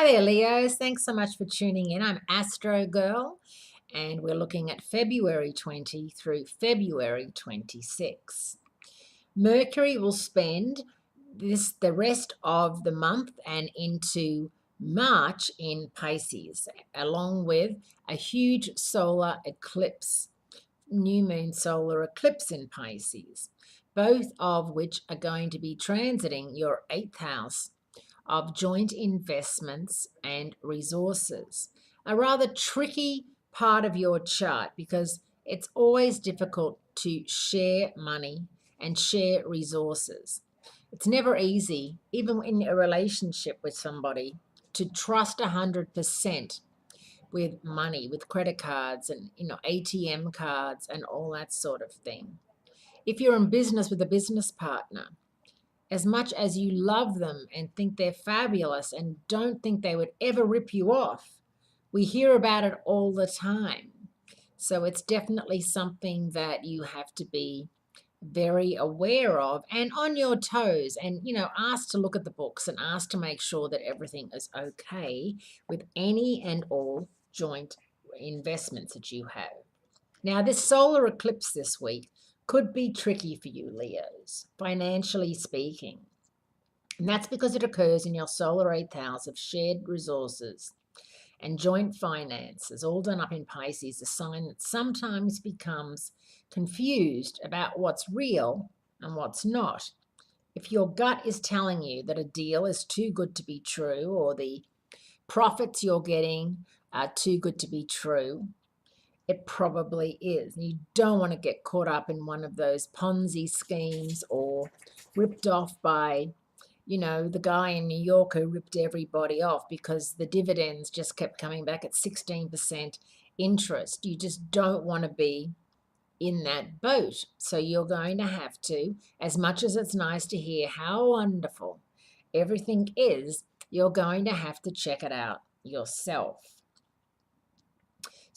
Hi there, Leos. Thanks so much for tuning in. I'm Astrogirl, and we're looking at February 20 through February 26. Mercury will spend the rest of the month and into March in Pisces, along with a huge solar eclipse, new moon solar eclipse in Pisces, both of which are going to be transiting your 8th house of joint investments and resources. A rather tricky part of your chart because it's always difficult to share money and share resources. It's never easy, even in a relationship with somebody, to trust 100% with money, with credit cards and ATM cards and all that sort of thing. If you're in business with a business partner, as much as you love them and think they're fabulous and don't think they would ever rip you off, we hear about it all the time. So it's definitely something that you have to be very aware of and on your toes and, ask to look at the books and ask to make sure that everything is okay with any and all joint investments that you have. Now, this solar eclipse this week could be tricky for you, Leos, financially speaking. And that's because it occurs in your solar 8th house of shared resources and joint finances, all done up in Pisces, a sign that sometimes becomes confused about what's real and what's not. If your gut is telling you that a deal is too good to be true, or the profits you're getting are too good to be true, it probably is. You don't want to get caught up in one of those Ponzi schemes or ripped off by, the guy in New York who ripped everybody off because the dividends just kept coming back at 16% interest. You just don't want to be in that boat. So you're going to have to, as much as it's nice to hear how wonderful everything is, you're going to have to check it out yourself.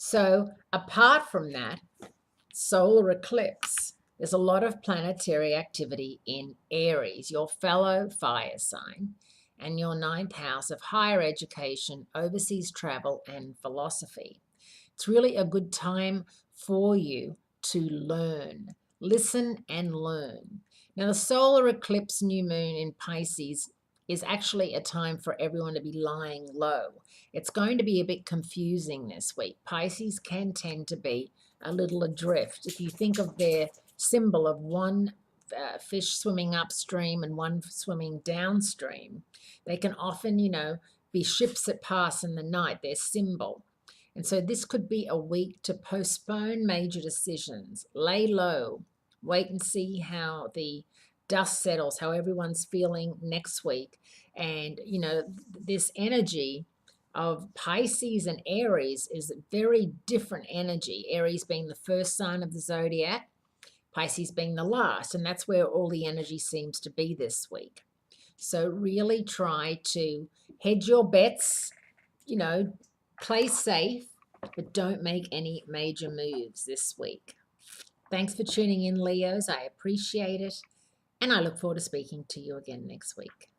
So apart from that, solar eclipse, there's a lot of planetary activity in Aries, your fellow fire sign, and your 9th house of higher education, overseas travel, and philosophy. It's really a good time for you to learn, listen and learn. Now, the solar eclipse new moon in Pisces is actually a time for everyone to be lying low. It's going to be a bit confusing this week. Pisces can tend to be a little adrift. If you think of their symbol of one fish swimming upstream and one swimming downstream, they can often, be ships that pass in the night, their symbol. And so this could be a week to postpone major decisions, lay low, wait and see how the dust settles, how everyone's feeling next week. And, this energy of Pisces and Aries is a very different energy. Aries being the first sign of the zodiac, Pisces being the last. And that's where all the energy seems to be this week. So really try to hedge your bets, play safe, but don't make any major moves this week. Thanks for tuning in, Leos. I appreciate it. And I look forward to speaking to you again next week.